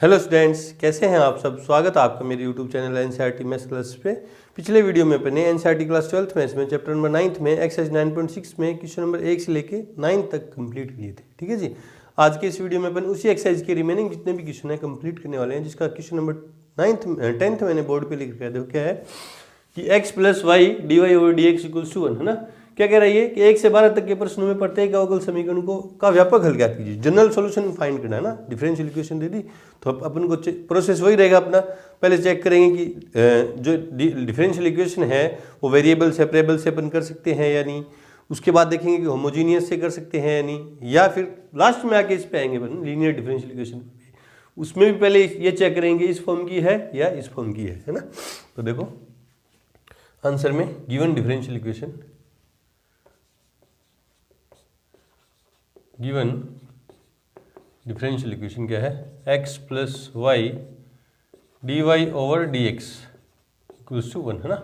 Hello students, कैसे हैं आप सब। स्वागत है आपका मेरे YouTube channel NCERT maths class पे। पिछले वीडियो में अपने एनसीईआरटी क्लास 12th मैथ्स में चैप्टर नंबर 9th में एक्सरसाइज 9.6 में क्वेश्चन नंबर 1 से लेके 9 तक कंप्लीट किए थे। ठीक है जी। आज के इस वीडियो में अपन उसी एक्सरसाइज के रिमेनिंग जितने भी क्वेश्चन है कंप्लीट करने वाले हैं, जिसका क्वेश्चन नंबर 10th मैंने बोर्ड पे लिख कर देखो क्या है कि x plus Y D Y over D x equals to 1 है ना। क्या कह रही है कि 1 से 12 तक के प्रश्नों में प्रत्येक अवकल समीकरण को का व्यापक हल ज्ञात कीजिए। जनरल सॉल्यूशन फाइंड करना है ना। डिफरेंशियल इक्वेशन दे दी तो अपन को प्रोसेस वही रहेगा अपना। पहले चेक करेंगे कि जो डिफरेंशियल इक्वेशन है वो वेरिएबल सेपरेबल से अपन कर सकते हैं या नहीं। उसके बाद देखेंगे कि होमोजीनियस से कर सकते हैं या नहीं, या फिर लास्ट में आके इस पे आएंगे अपन लीनियर डिफरेंशियल इक्वेशन। उसमें भी पहले ये चेक करेंगे इस फॉर्म की है या इस फॉर्म की है ना। तो देखो आंसर में given differential equation, given differential equation क्या है, x plus Y D Y over D x equals to 1 है ना।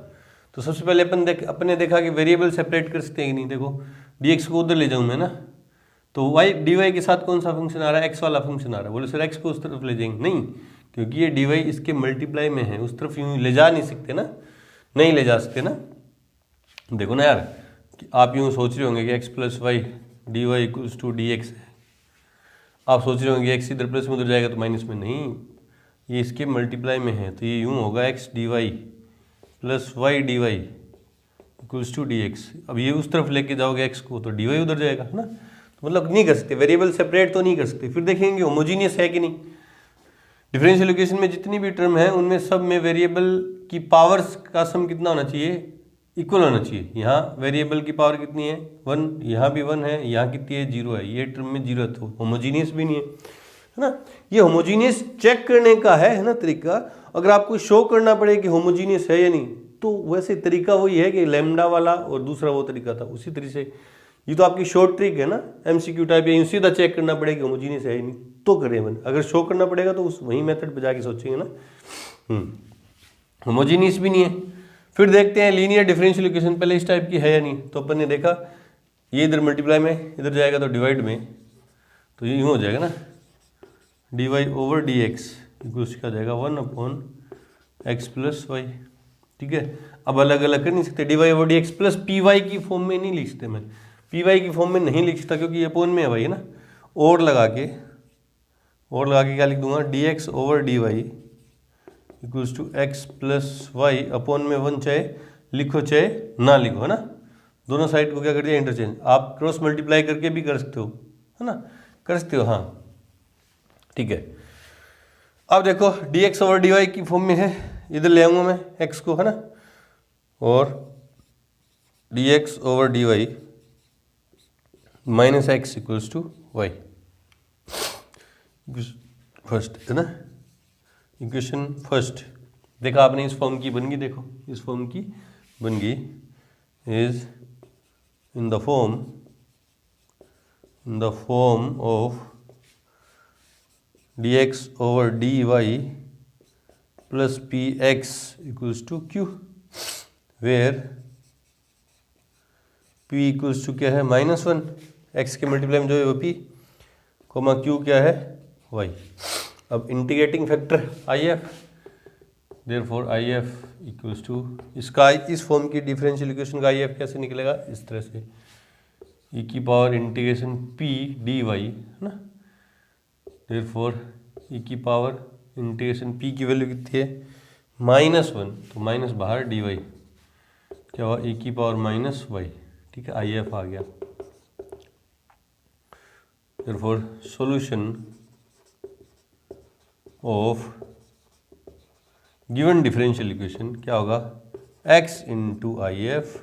तो सबसे पहले अपने देखा कि वेरिएबल सेपरेट कर सकते हैं कि नहीं। देखो dx को उधर ले जाऊँ मैं ना, तो y dy के साथ कौन सा फंक्शन आ रहा है, x वाला फंक्शन आ रहा है। बोले सर x को उस तरफ ले जाएंगे, नहीं, क्योंकि ये dy इसके मल्टीप्लाई में है, उस तरफ यूँ ले जा नहीं सकते ना, नहीं ले जा सकते ना। देखो ना यार कि आप यूँ सोच रहे होंगे कि x plus Y D Y equals to D X है। आप सोच रहे होंगे x इधर प्लस में उधर जाएगा तो माइनस में, नहीं, ये इसके मल्टीप्लाई में है, तो ये यूँ होगा x d y plus Y D Y equals to D x. अब ये उस तरफ लेके जाओगे x को तो डी वाई उधर जाएगा है ना। तो मतलब नहीं कर सकते, वेरिएबल सेपरेट तो नहीं कर सकते। फिर देखेंगे होमोजीनियस है कि नहीं। डिफरेंशियल इक्वेशन में जितनी भी टर्म है उनमें सब में वेरिएबल की पावर्स का सम कितना होना चाहिए, इक्वल होना चाहिए। यहाँ वेरिएबल की पावर कितनी है 1, यहाँ भी 1 है, यहाँ कितनी है 0 है, ये टर्म में 0 है, तो होमोजीनियस भी नहीं है ना। ये होमोजीनियस चेक करने का है ना तरीका। अगर आपको शो करना पड़े कि होमोजीनियस है या नहीं, तो वैसे तरीका वही है कि लैम्डा वाला और दूसरा वो तरीका था, उसी तरीके से ये तो आपकी शॉर्ट ट्रिक है ना, एमसीक्यू टाइप। या सीधा चेक करना पड़ेगा कि होमोजीनियस है या नहीं तो करें बन। अगर शो करना पड़ेगा तो उस वही मेथड पे जाके सोचेंगे ना। होमोजीनियस भी नहीं है। फिर देखते हैं लीनियर डिफरेंशियल इक्वेशन पहले इस टाइप की है या नहीं। तो अपन ने देखा ये इधर मल्टीप्लाई में, इधर जाएगा तो डिवाइड में, तो ये यूँ हो जाएगा ना, d Y over D x equals क्या जाएगा 1 अपॉन एक्स प्लस वाई। ठीक है, अब अलग अलग कर नहीं सकते। D Y over D x plus p y की फॉर्म में नहीं लिख सकते, मैं पी वाई की फॉर्म में नहीं लिख सकता क्योंकि ये अपोन में है भाई है ना। और लगा के क्या लिख दूंगा, d x over d Y equals to x plus y upon में 1, चाहे लिखो चाहे ना लिखो है ना। दोनों साइड को क्या कर दिया, इंटरचेंज। आप क्रॉस मल्टीप्लाई करके भी कर सकते हो है ना, कर सकते हो, हाँ ठीक है। अब देखो d x over d y की फॉर्म में है, इधर ले आऊँगा मैं एक्स को है ना, और d x over d y minus x equals to y. First है ना, इक्वेशन फर्स्ट देखा आपने, इस फॉर्म की बन गई। देखो इस फॉर्म की बन गई, is in the form of d x over d y plus p x equals to q, where p equals to क्या है -1, एक्स के मल्टीप्लाई में जो है वो पी, कोमा क्यू क्या है वाई। अब integrating factor I F, therefore I F equals to, इसका इस फॉर्म की डिफरेंशियल इक्वेशन का आई एफ कैसे निकलेगा, इस तरह से ई की power integration p d y है ना, देयरफॉर ई की पावर इंटीग्रेशन पी की वैल्यू कितनी है -1, तो माइनस बाहर डी वाई क्या हुआ, ई की पावर माइनस वाई। ठीक है, आई एफ आ गया। Therefore solution of given differential equation क्या होगा, x into I F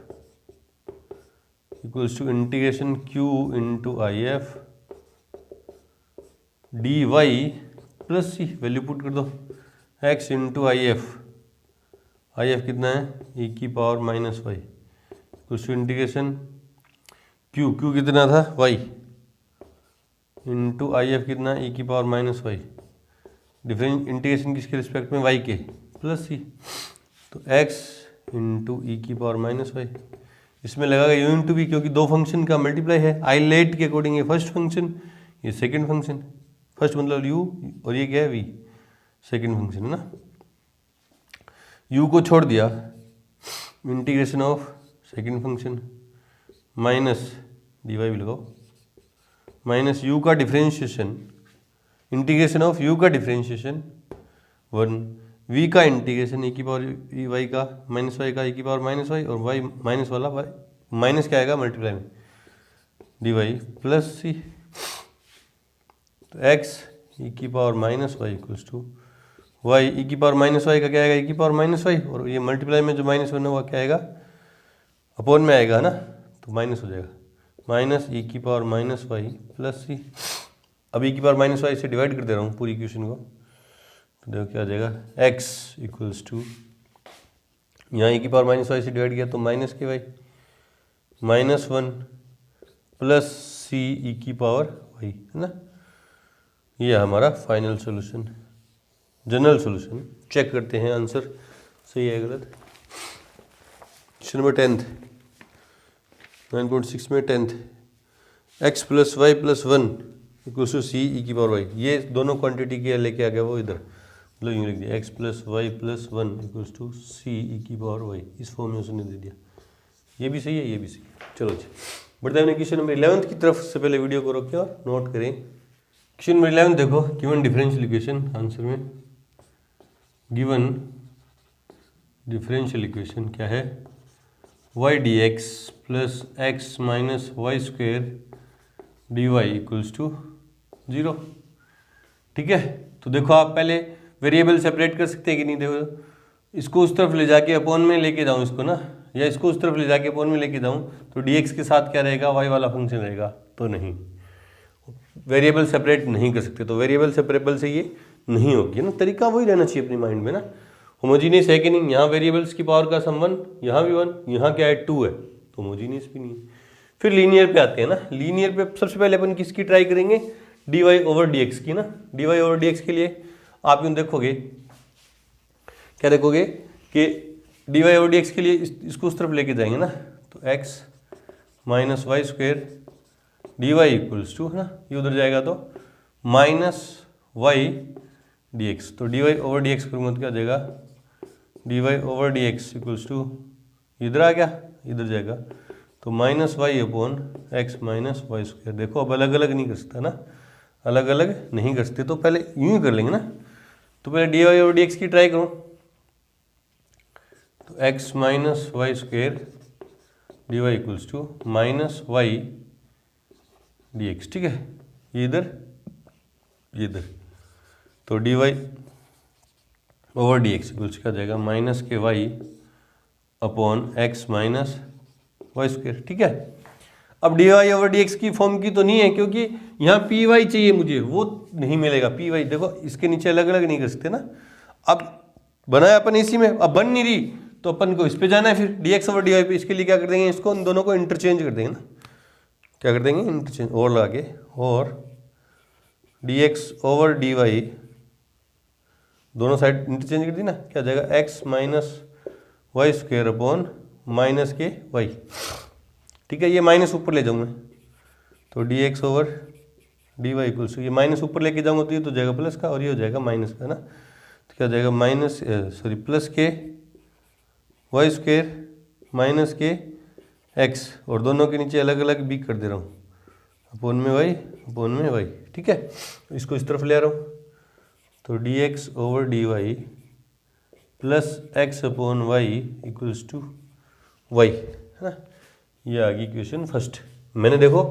equals to integration q into I F d y plus c, value put कर दो, x इंटू आई एफ कितना है, e की power minus y equals to integration q कितना था y into I F कितना, e की power minus y, difference integration किसके रिस्पेक्ट में, y के, प्लस सी, तो x इंटू ई की पावर माइनस वाई। इसमें लगेगा u इंटू वी, क्योंकि दो फंक्शन का मल्टीप्लाई है। आई लेट के अकॉर्डिंग ये फर्स्ट फंक्शन, ये सेकंड फंक्शन, फर्स्ट मतलब u और ये क्या है v, सेकंड फंक्शन है ना, u को छोड़ दिया, integration of second function minus dy भी लगाओ, माइनस u का डिफरेंशिएशन, इंटीग्रेशन ऑफ u का डिफरेंशिएशन 1, v का इंटीग्रेशन e की पावर y का माइनस y का e की पावर माइनस y, और y माइनस वाला y माइनस क्या आएगा मल्टीप्लाई में dy प्लस c, तो x e की power minus y equals to y e की पावर माइनस y का क्या आएगा e की पावर माइनस y, और ये मल्टीप्लाई में जो माइनस बना हुआ क्या आएगा अपॉन में आएगा ना, तो माइनस हो जाएगा, माइनस e की power minus y plus c। अब e की पावर माइनस y से डिवाइड कर दे रहा हूँ पूरी इक्वेशन को, तो देखो क्या आ जाएगा x इक्वल्स टू, यहाँ e की पावर माइनस y से डिवाइड किया तो माइनस के y minus 1 plus c e की पावर y है ना। ये हमारा final solution, general solution. Check करते हैं आंसर सही है गलत। क्वेश्चन नंबर 10th 9.6 में 10th, x plus y plus 1 equals to c e की पावर वाई, ये दोनों क्वांटिटी के लेके आ गया वो इधर, मतलब यूँ लिख दिया x plus y plus 1 equals to c e की पावर वाई, इस फॉर्म में उसने दे दिया। ये भी सही है, ये भी सही है। चलो जी बढ़ते हैं क्वेश्चन नंबर 11th की तरफ। से पहले वीडियो को रोकें और नोट करें। क्वेश्चन नंबर 11 देखो, गिवन डिफरेंशियल इक्वेशन, आंसर में गिवन डिफरेंशियल इक्वेशन क्या है, y dx plus x minus y square d Y equals to 0। ठीक है, तो देखो आप पहले वेरिएबल सेपरेट कर सकते हैं कि नहीं, देखो इसको उस तरफ ले जाके अपॉन में लेके जाऊँ इसको ना, या इसको उस तरफ ले जाके अपॉन में लेके जाऊँ तो dx के साथ क्या रहेगा y वाला फंक्शन रहेगा, तो नहीं, वेरिएबल सेपरेट नहीं कर सकते, तो वेरिएबल सेपरेबल से ये नहीं होगी ना, तरीका वही रहना चाहिए अपनी माइंड में ना। होमोजीनियस है कि नहीं, यहाँ वेरिएबल्स की पावर का सम 1, यहाँ भी 1, यहाँ क्या है 2 है, तो होमोजीनियस भी नहीं है। फिर लीनियर पे आते हैं ना, लीनियर पे सबसे पहले अपन किसकी ट्राई करेंगे, dy ओवर dx की ना। dy ओवर dx के लिए आप यूँ देखोगे, क्या देखोगे कि dy ओवर dx के लिए इसको उस तरफ लेके जाएंगे ना, तो x minus y square d Y equals to है ना, ये उधर जाएगा तो माइनस वाई डी एक्स, तो d Y over D x करूँगा तो क्या जाएगा d Y over D x equals to, इधर आ गया, इधर जाएगा तो minus y upon x minus y square. देखो अब अलग अलग नहीं कर सकता ना, अलग अलग नहीं कर सकते, तो पहले यूँ ही कर लेंगे ना। तो पहले d Y over D x की ट्राई करूँ, तो x minus y square d Y equals to minus y d x. ठीक है, ये इधर ये इधर, तो d Y over D x equals क्या जाएगा माइनस के y upon x minus y square. ठीक है, अब d Y over D x की फॉर्म की तो नहीं है, क्योंकि यहाँ पी वाई चाहिए मुझे, वो नहीं मिलेगा। पी वाई देखो इसके नीचे अलग अलग नहीं कर सकते ना, अब बनाया अपन इसी में, अब बन नहीं रही तो अपन को इस पे जाना है फिर d x over d y पे। इसके लिए क्या कर देंगे, इसको इन दोनों को इंटरचेंज कर देंगे ना, क्या कर देंगे इंटरचेंज और लगा के, और d x over d y दोनों साइड इंटरचेंज कर दी ना, क्या जाएगा x minus y square upon minus के वाई। ठीक है, ये माइनस ऊपर ले जाऊँ मैं, तो d x over d Y equals to, ये माइनस ऊपर लेके जाऊँगा तो ये तो जाएगा प्लस का और ये हो जाएगा माइनस का ना, तो क्या जाएगा माइनस प्लस के वाई स्क्वायर माइनस के एक्स, और दोनों के नीचे अलग अलग भी कर दे रहा हूँ, अपॉन में वाई अपॉन में वाई। ठीक है, तो इसको इस तरफ ले आ रहा हूँ, तो d x over d y plus x upon y equals to y, है ना। ये आ गई इक्वेशन फर्स्ट। मैंने देखो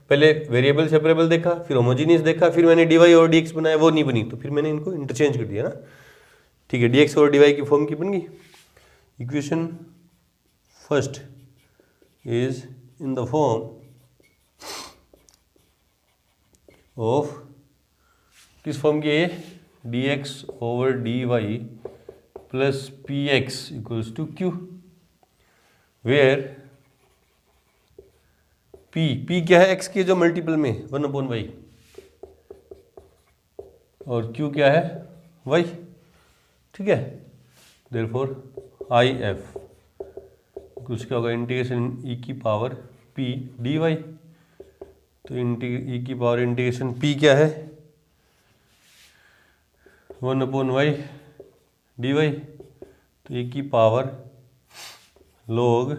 पहले वेरिएबल सेपरेबल देखा, फिर होमोजीनियस देखा, फिर मैंने डी वाई और डी एक्स बनाया, वो नहीं बनी, तो फिर मैंने इनको इंटरचेंज कर दिया ना। ठीक है, डी एक्स और डी वाई की फॉर्म की बन गई। Equation first is in the form of, किस फॉर्म की है, d x over d y plus p x equals to q, where p क्या है, एक्स के जो मल्टीपल में 1 अपॉन वाई, और क्यू क्या है वाई। ठीक है, देयरफॉर आई एफ कुछ क्या होगा इंटीग्रेशन ई की पावर पी डी वाई, तो ई की पावर इंटीग्रेशन पी क्या है 1/y dy, तो e की पावर log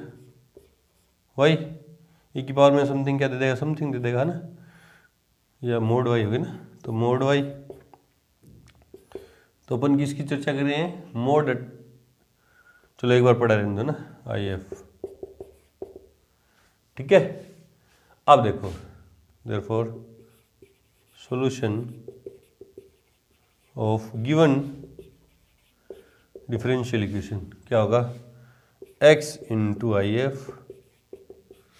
y, e की पावर में समथिंग क्या दे देगा, समथिंग दे देगा ना, या मोड y होगी ना, तो मोड y। तो अपन किसकी चर्चा कर रहे हैं, मोड, चलो एक बार पढ़ा रहने दो ना, IF, ठीक है। अब देखो, therefore solution of given differential equation क्या होगा, x into IF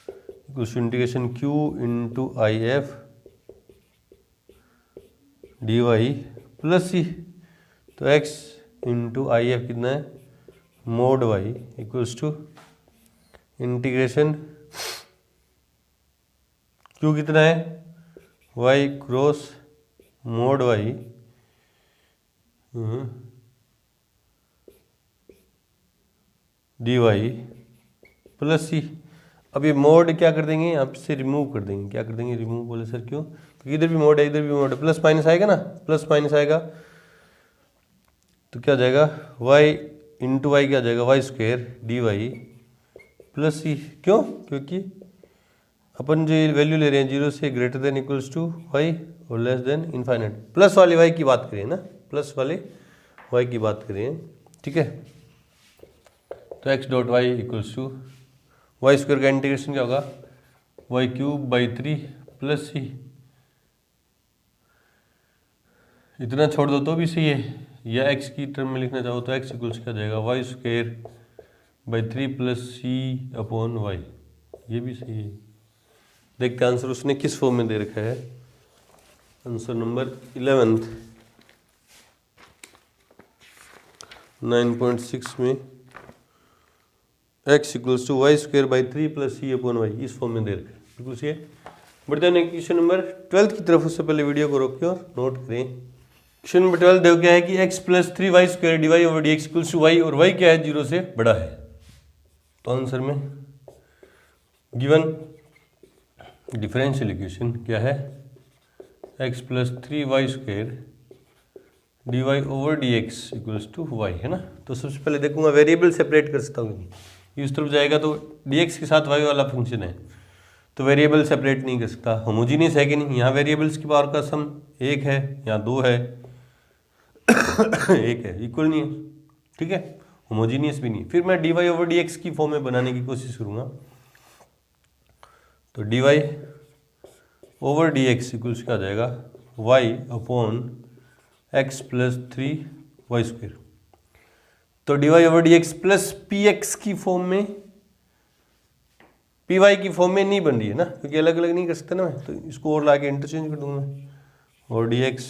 equals to integration q into IF dy plus c, तो x इंटू IF कितना है, mod y equals to integration q कितना है, y cross mod y dy plus c। अब ये mode क्या कर देंगे, यहाँ से रिमूव कर देंगे, क्या कर देंगे, रिमूव। बोले सर क्यों, क्योंकि इधर भी मोड है, इधर भी मोड है, प्लस माइनस आएगा ना, प्लस माइनस आएगा तो क्या जाएगा, y इंटू वाई क्या जाएगा, y square d y plus c. क्यों, क्योंकि अपन जो वैल्यू ले रहे हैं 0 से greater than equals to y और लेस देन इनफाइनाइट, प्लस वाले वाई की बात करें ना, प्लस वाले वाई की बात करें, ठीक है। तो x dot y equals to y square का इंटीग्रेशन क्या होगा, y cube by 3 plus c, इतना छोड़ दो तो भी सही है, या एक्स की टर्म में लिखना चाहो तो एक्स इक्वल्स क्या जाएगा, y square by 3 plus c upon y, ये भी सही है। देखते आंसर उसने किस फॉर्म में दे रखा है, आंसर नंबर 11 9.6 में x equals to y square by 3 plus c upon y, इस फॉर्म में दे रखा है, बिल्कुल सही है। बढ़ते हैं क्वेश्चन नंबर 12 की तरफ, उससे पहले वीडियो को रोकिए और नोट करें। क्वेश्चन नंबर 12 देखो क्या है कि x plus 3y square d Y over D x equals to y, और y क्या है, 0 से बड़ा है। तो आंसर में गिवन डिफरेंशियल इक्वेशन क्या है, x plus 3y square d Y over D x equals to y, है ना। तो सबसे पहले देखूंगा वेरिएबल सेपरेट कर सकता हूँ, इस तरफ जाएगा तो dx के साथ y वाला फंक्शन है, तो वेरिएबल सेपरेट नहीं कर सकता। होमोजीनियस है कि नहीं, यहाँ वेरिएबल्स की पावर का सम 1 है, यहाँ 2 है 1 है, इक्वल नहीं है, ठीक है, होमोजीनियस भी नहीं। फिर मैं d Y over D x की फॉर्म में बनाने की कोशिश करूँगा, तो d Y over D x equals क्या आ जाएगा, y upon x plus 3y square. तो d Y over D x plus p x की फॉर्म में, पी वाई की फॉर्म में नहीं बन रही है ना, क्योंकि अलग अलग नहीं कर सकते ना मैं, तो इसको और लाके इंटरचेंज कर दूंगा मैं, और d x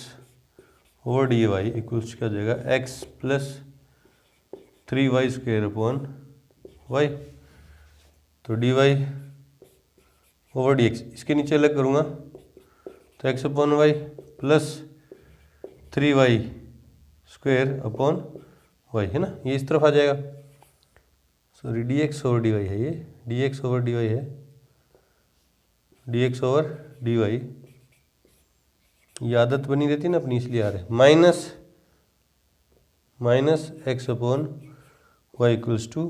over d Y equals क्या हो जाएगा, x plus 3y square upon y. तो d Y over D x, इसके नीचे अलग करूँगा तो x upon y plus 3y square upon y, है ना, ये इस तरफ आ जाएगा। Sorry d x over d y है, ये d x over d y है, d x over d y, ये आदत बनी रहती है ना अपनी, इसलिए आ रहा है minus x upon y equals to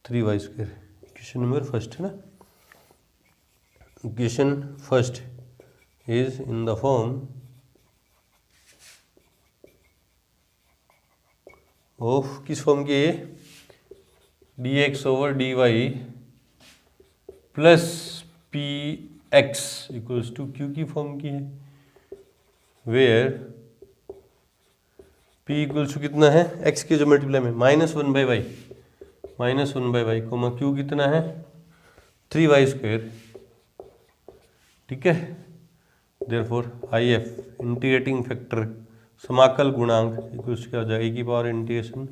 3y square. Question number first है ना, question first is in the form of, किस फॉर्म की है, d x over d y plus p x equals to q की फॉर्म की है, where p equals to कितना है, एक्स के जो मल्टीप्लाई में -1 बाई वाई कोमा क्यू कितना है 3y स्क्वायर, ठीक है। Therefore I F integrating factor समाकल गुणांक इक्वल्स क्या हो जाएगा, e की power integration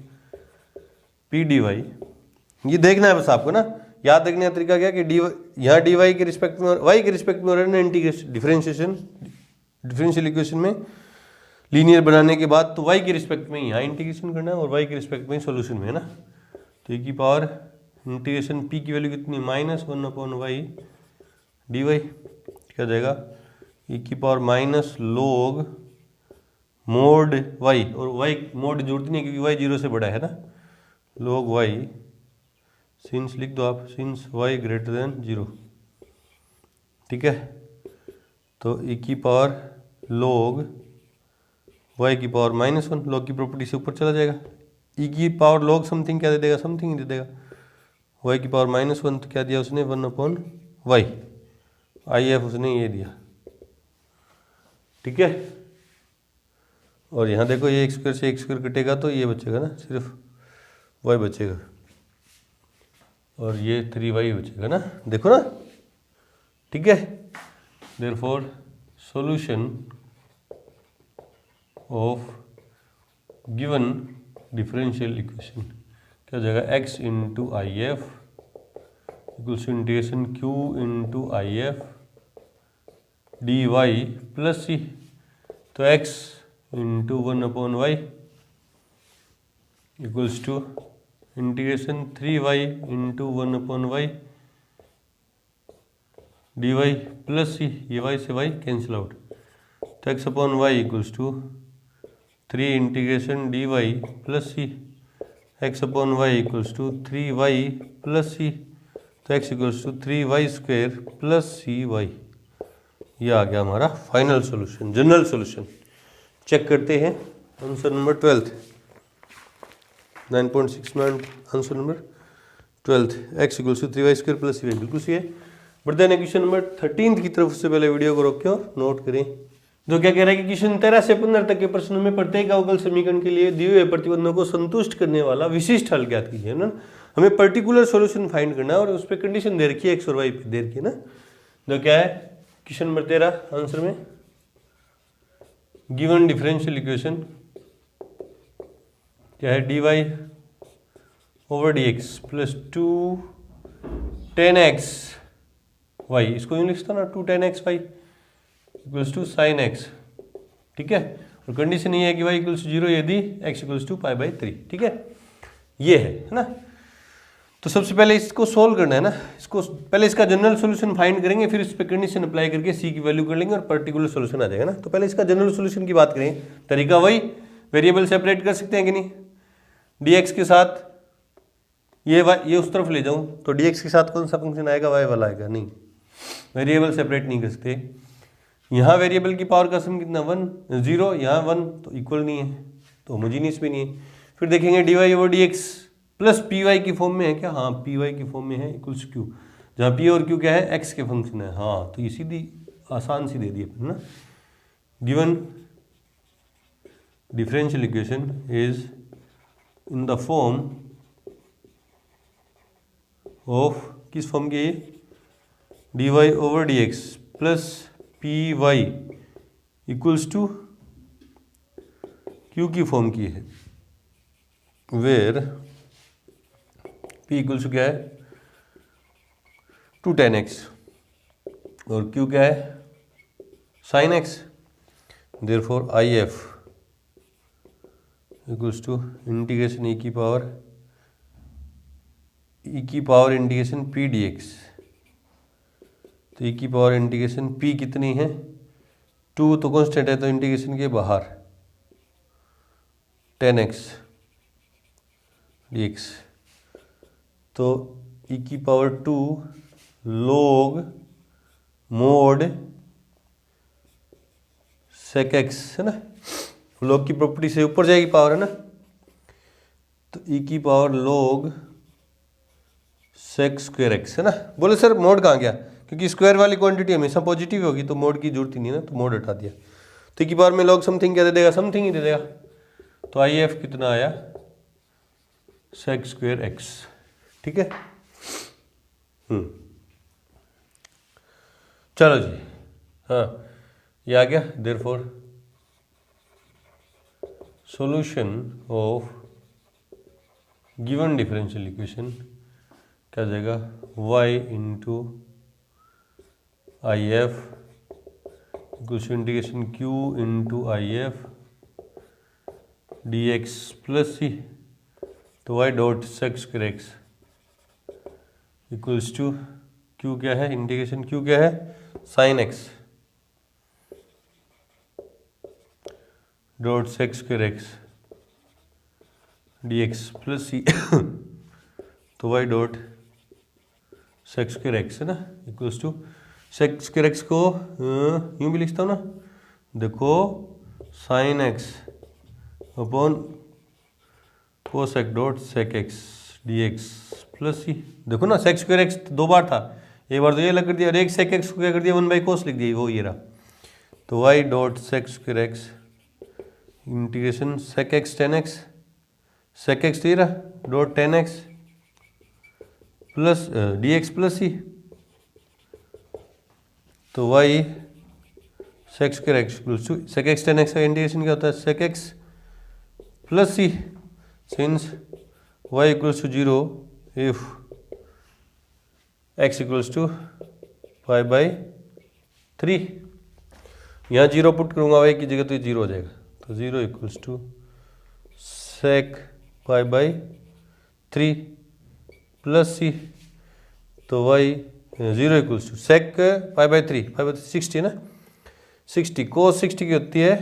p d y. ये देखना है बस आपको ना, याद रखने का तरीका क्या कि डी यहाँ डी वाई के रिस्पेक्ट में और वाई के रिस्पेक्ट में हो रहा है ना इंटीग्रेशन, डिफरेंशियल इक्वेशन में लीनियर बनाने के बाद, तो वाई के रिस्पेक्ट में यहाँ इंटीग्रेशन करना है और वाई के रिस्पेक्ट में सोल्यूशन में, है ना। तो e की पावर इंटीग्रेशन p की वैल्यू कितनी, -1 अपॉन वाई डी वाई, क्या जाएगा, e की power minus log mod y, और वाई मोड जरूरत नहीं क्योंकि वाई 0 से बड़ा है ना, log वाई, सिंस लिख दो आप, सिंस वाई ग्रेटर देन 0, ठीक है। तो e की पावर log y की पावर -1, log की प्रॉपर्टी से ऊपर चला जाएगा। e की पावर log समथिंग क्या दे देगा, समथिंग ही दे देगा। y की पावर -1 तो क्या दिया उसने, 1/y, IF उसने ये दिया, ठीक है। और यहाँ देखो ये x² से x² कटेगा तो ये बचेगा ना, सिर्फ y बचेगा, और ये 3y बचेगा ना, देखो ना, ठीक है। Therefore solution of given differential equation क्या हो जाएगा, x into I F equals to integration q into I F d y plus c, तो x into 1/y equals to integration 3y into 1/y d y plus c, ये y से y cancel out, तो x/y equals to 3 integration d y plus c, x/y equals to 3y plus c, तो x equals to 3y² plus cy। ये आ गया हमारा final solution, general solution. Check करते हैं आंसर नंबर 12, 9.6 में answer number 12, x equals to 3y² plus cy, बिल्कुल सही है। बढ़ते हैं क्वेश्चन नंबर 13 की तरफ, उससे पहले वीडियो को रोकें और नोट करें। जो क्या कह रहा है कि क्वेश्चन 13 से 15 तक के प्रश्नों में प्रत्येक अवकल समीकरण के लिए दिए हुए प्रतिबंधों को संतुष्ट करने वाला विशिष्ट हल ज्ञात कीजिए ना, हमें पर्टिकुलर सॉल्यूशन फाइंड करना है और उस पर कंडीशन दे रखी है x और y पे दे रखी है ना। जो क्या है क्वेश्चन नंबर 13 आंसर में, गिवन डिफरेंशियल इक्वेशन क्या है, dy over dx plus 2 10x y, इसको यूं लिखता ना 2 10x y equals to sine x, ठीक है। और कंडीशन ये है कि y इक्वल्स टू 0 यदि x इक्वल्स टू π/3, ठीक है। ये है ना। तो सबसे पहले इसको सोल्व करना है ना, इसको पहले इसका जनरल सॉल्यूशन फाइंड करेंगे, फिर इस पे कंडीशन अप्लाई करके c की वैल्यू कर लेंगे और पर्टिकुलर सॉल्यूशन आ जाएगा ना। तो पहले इसका जनरल सॉल्यूशन की बात करें, तरीका वही, वेरिएबल सेपरेट कर सकते हैं कि नहीं, dx के साथ ये उस तरफ ले जाऊं तो dx के साथ कौन सा फंक्शन आएगा, y वाला आएगा, नहीं, वेरिएबल सेपरेट नहीं कर सकते। यहाँ वेरिएबल की पावर का सम कितना 1 0, यहाँ 1 तो इक्वल नहीं है, तो होमोजीनियस भी नहीं है। फिर देखेंगे dy over dx plus py की फॉर्म में है क्या, हाँ py की फॉर्म में है इक्वल्स q, जहाँ p और q क्या है, x के फंक्शन है, हाँ तो ये सीधी आसान सी दे दी है ना। Given differential equation is in the form of, किस फॉर्म की, dy over dx plus py equals to q की फॉर्म की है, वेयर p इक्वल्स टू क्या है 2 10x और q क्या है sin x, therefore IF equals to integration e की पावर इंटीग्रेशन p dx, तो e की पावर इंटीग्रेशन p कितनी है 2 तो कांस्टेंट है, तो इंटीग्रेशन के बाहर 10x dx, तो e की power 2 log mode sec x है ना, log की प्रॉपर्टी से ऊपर जाएगी पावर है ना, तो e की पावर log sec² x है ना। बोले सर मोड कहाँ गया, क्योंकि स्क्वायर वाली क्वांटिटी हमेशा पॉजिटिव होगी तो मोड की जरूरत ही नहीं है ना, तो मोड हटा दिया, तो की बार में log समथिंग क्या दे देगा, समथिंग ही दे देगा, तो IF कितना आया sec² x, ठीक है। चलो जी, हाँ ये आ गया। Therefore solution of given differential equation क्या जाएगा, y into I F equals integration q into I F d x plus c, तो y dot sec² x equals to q क्या है, इंटीग्रेशन q क्या है sin x dot sec square x d x plus c तो y dot sec square x है ना equals to sec square x को यूँ भी लिखता हूँ ना, देखो sign x upon cosec dot sec x d x plus c. देखो ना सेक स्क्वायर एक्स 2 बार था, एक बार तो ये अलग कर दिया और एक सेक एक्स को क्या कर दिया 1 बाई कोस लिख दिया, वो ये रहा। तो y dot sec square x integration sec x tan x, sec x तो ये रहा dot tan x plus d x plus c. तो y sec square x equals to sec x tan x का इंटीग्रेशन क्या होता है sec x plus c since y equals to 0 if x equals to 5/3। यहाँ 0 put करूँगा Y की जगह तो ये 0 हो जाएगा, तो 0 equals to sec 5/3 plus c. तो वाई 0 इक्वल्स टू सेक 5/3 60 है ना, 60 कोस 60 की होती है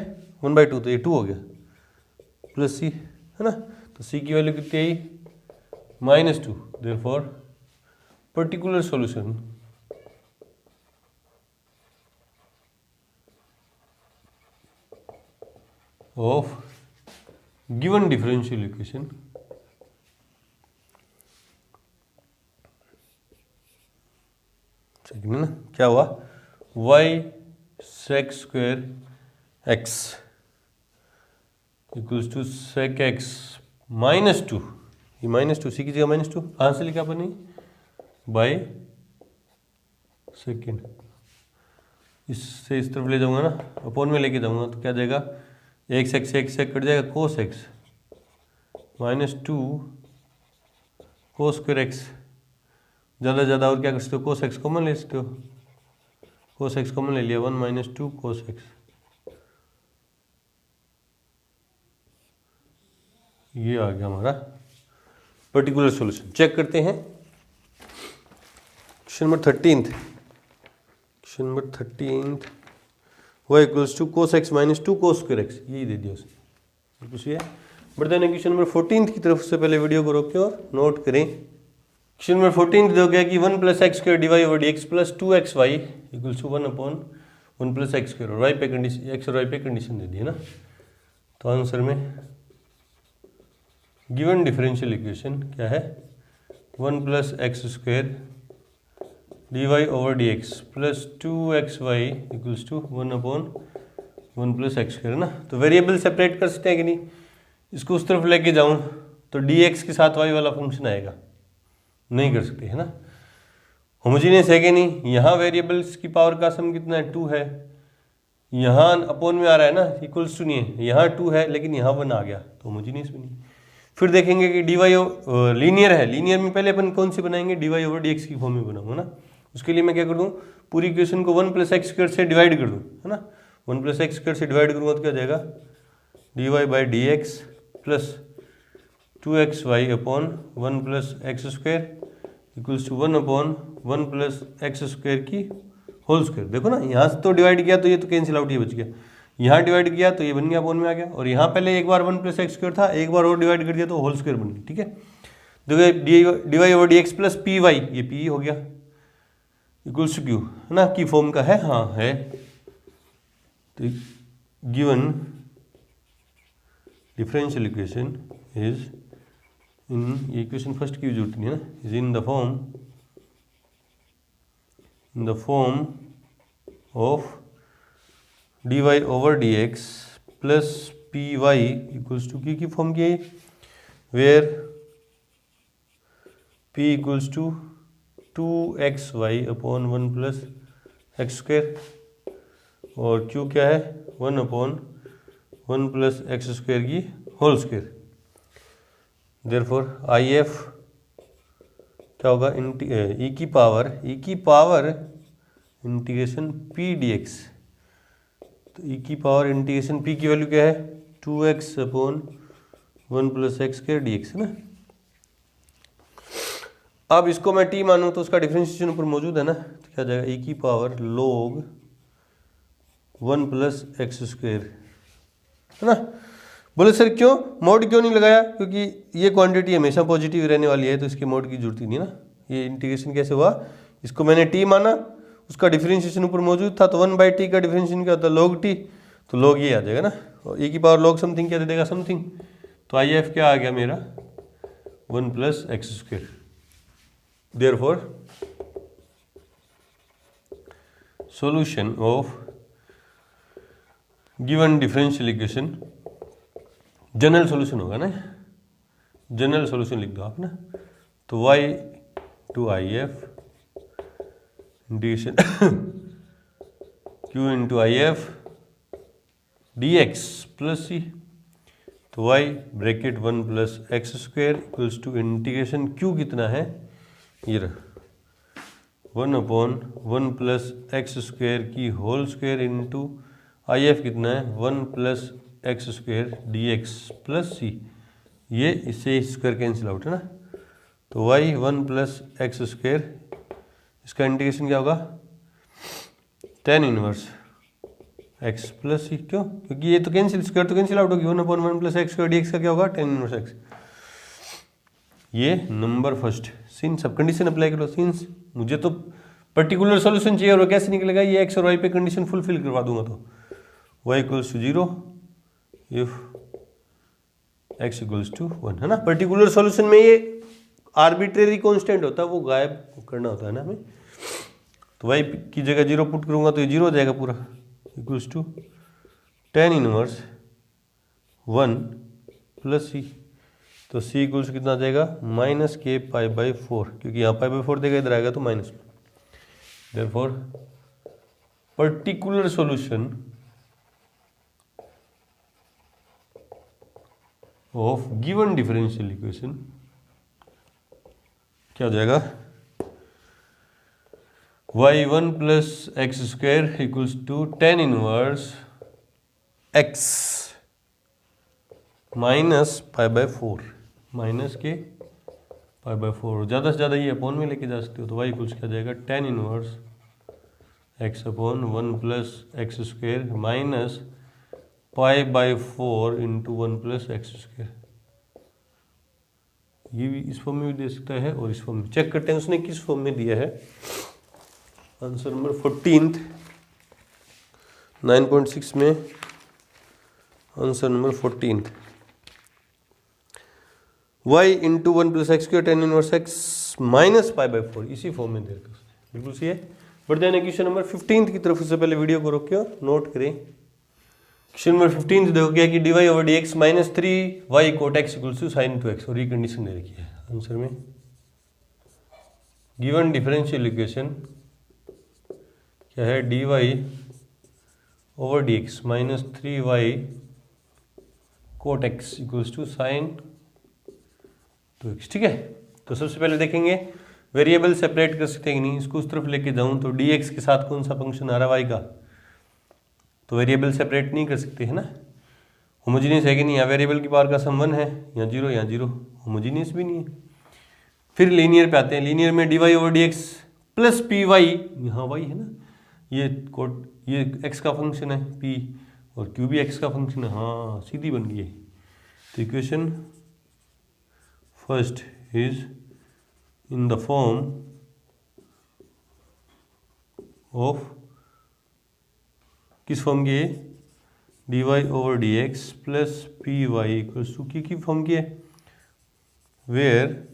1/2, तो ये 2 हो गया प्लस सी है ना। तो सी की वैल्यू कितनी आई -2। Therefore particular solution of given differential equation second है ना, क्या हुआ Y sec square x equals to sec X -2, ये -2 सी की जगह -2 कहाँ से लिखा अपने बाय सेकेंड, इससे इस तरफ ले जाऊंगा ना अपॉन में लेके जाऊंगा तो क्या जाएगा एक सेक कट जाएगा कोस एक्स -2 कोस स्क्वायर एक्स, ज़्यादा ज़्यादा और क्या कर सकते हो कोस एक्स कॉमन ले सकते हो, कोस एक्स कॉमन ले लिया 1 - 2 कोस एक्स। ये आ गया हमारा पर्टिकुलर सॉल्यूशन। चेक करते हैं question number 13। Question number 13 y equals to cos x -2 cos square x, यही दे दिया उसने कुछ ये। बढ़ते हैं क्वेश्चन नंबर 14 की तरफ से पहले वीडियो को रोकें और नोट करें। क्वेश्चन नंबर 14 दे गया कि 1 + x² dy over dx plus 2xy equals to 1/1 + x² और y पे कंडीशन x और y पे कंडीशन दे दी है ना। तो आंसर में गिवन डिफरेंशियल इक्वेशन क्या है 1 + x² dy over dx plus 2xy equals to 1/1 + x² है ना। तो वेरिएबल सेपरेट कर सकते हैं कि नहीं, इसको उस तरफ लेके जाऊं तो dx के साथ y वाला फंक्शन आएगा, नहीं कर सकते है ना। होमोजीनियस है कि नहीं, यहाँ वेरिएबल्स की पावर का सम कितना है 2 है, यहाँ अपॉन में आ रहा है ना इक्वल्स टू नहीं है, यहाँ 2 है लेकिन यहाँ 1 आ गया तो होमोजीनियस भी नहीं। फिर देखेंगे कि dy लीनियर है, लीनियर में पहले अपन कौन सी बनाएंगे dy ओवर dx की फॉर्म में बनाऊंगा ना। उसके लिए मैं क्या कर दूँ पूरी इक्वेशन को 1 + x² से डिवाइड कर दूँ है ना, 1 + x² से डिवाइड करूँगा तो क्या जाएगा dy/dx plus 2xy upon 1 + x² equals to 1/1 + x² की होल स्क्वायर। देखो ना यहाँ से तो डिवाइड किया तो ये तो कैंसिल आउट, ये बच गया, यहाँ डिवाइड किया तो ये बन गया अपॉन में आ गया, और यहाँ पहले एक बार 1 + x² था, एक बार और डिवाइड कर दिया तो होल स्क्वायर बन गया। ठीक है, देखो dy over dx plus py, ये p हो गया इक्वल्स टू q है ना, की फॉर्म का है, हाँ है। तो given differential equation is in, ये इक्वेशन फर्स्ट की जरूरत नहीं है ना, is in the form of dy over dx plus py equals to की फॉर्म की है, where p equals to 2xy upon 1 + x² और q क्या है 1/1 + x² की होल स्क्वायर। देयरफॉर IF क्या होगा e की पावर इंटीग्रेशन p dx। तो e की पावर इंटीग्रेशन p की वैल्यू क्या है 2x/1 + x² dx है ना। अब इसको मैं t मानूं तो उसका डिफरेंशिएशन ऊपर मौजूद है ना, तो क्या जाएगा e की पावर log 1 + x² है ना। बोले सर क्यों मोड क्यों नहीं लगाया, क्योंकि ये क्वांटिटी हमेशा पॉजिटिव रहने वाली है तो इसके मोड की जरूरत ही नहीं ना। ये इंटीग्रेशन कैसे हुआ, इसको मैंने टी माना, उसका डिफरेंशिएशन ऊपर मौजूद था, तो 1/t का डिफरेंशिएशन क्या होता है log t, तो log ये आ जाएगा ना, और e की पावर log समथिंग क्या दे देगा समथिंग, तो आई एफ क्या आ गया मेरा 1 + x²। Therefore solution of given differential equation, general solution होगा ना, जनरल सॉल्यूशन लिख दो आप ना, तो y to IF integration q into IF dx plus c, तो y bracket 1 + x² equals to integration q कितना है, ये रहा 1/1 + x² की होल स्क्वायर इंटू IF कितना है 1 + x² dx प्लस c, ये इससे स्क्वायर कैंसिल आउट है ना, तो y 1 + x², इसका इंटीग्रेशन क्या होगा tan inverse x plus c, क्यों, क्योंकि ये तो कैंसिल, स्क्वायर तो कैंसिल आउट होगी, 1/1 + x² dx का क्या होगा tan इनवर्स x। ये नंबर फर्स्ट, सिंस सब कंडीशन अप्लाई करो, सिंस मुझे तो पर्टिकुलर सॉल्यूशन चाहिए और वो कैसे निकलेगा, ये x और y पे कंडीशन फुलफिल करवा दूंगा, तो y = 0 इफ x = 1, है ना। पर्टिकुलर सॉल्यूशन में ये आर्बिट्रेरी कांस्टेंट होता है, वो गायब करना होता है ना हमें, तो y की जगह 0 पुट करूंगा तो ये 0 हो जाएगा पूरा, equals to tan inverse 1 + c, तो c इक्वल्स कितना आ जाएगा -k π/4, क्योंकि यहाँ π/4 देगा, इधर आएगा तो minus. Therefore particular solution of given differential equation क्या हो जाएगा, y1 + x² equals to tan inverse x -π/4, -k π/4, ज़्यादा से ज़्यादा ये अपोन में लेके जा सकते हो, तो y इक्वल्स क्या जाएगा tan inverse x/1 + x² -π/4 × 1 + x²। ये भी इस फॉर्म में भी दे सकता है और इस फॉर्म में, चेक करते हैं उसने किस फॉर्म में दिया है। आंसर नंबर 14 9.6 में answer number 14 y × 1 + x² tan inverse x -π/4, इसी फॉर्म में दे रखा है, बिल्कुल सही है। बढ़ते हैं क्वेश्चन नंबर 15 की तरफ, उससे पहले वीडियो को रोकियो, नोट करें। क्वेश्चन नंबर 15 देखो क्या कि dy/dx -3y cot x = sin 2x, और ये कंडीशन दे रखी है आंसर में। गिवन डिफरेंशियल इक्वेशन क्या है, dy/dx -3y cot x = sin 2x, ठीक है। तो सबसे पहले देखेंगे वेरिएबल सेपरेट कर सकते हैं कि नहीं, इसको उस तरफ लेके जाऊं तो dx के साथ कौन सा फंक्शन आ रहा है y का, तो वेरिएबल सेपरेट नहीं कर सकते है ना, होमोजीनियस है कि नहीं, यहाँ वेरिएबल की पावर का सम 1 है, यहाँ 0 यहाँ 0, होमोजीनियस भी नहीं है। फिर लीनियर पे आते हैं, लीनियर में dy/dx + py, यहाँ y है ना, ये x का फंक्शन है p, और q भी x का फंक्शन है, हाँ सीधी बन गई है। तो equation first is in the form of, किस फॉर्म की है, dy/dx + py = की फॉर्म की है, वेयर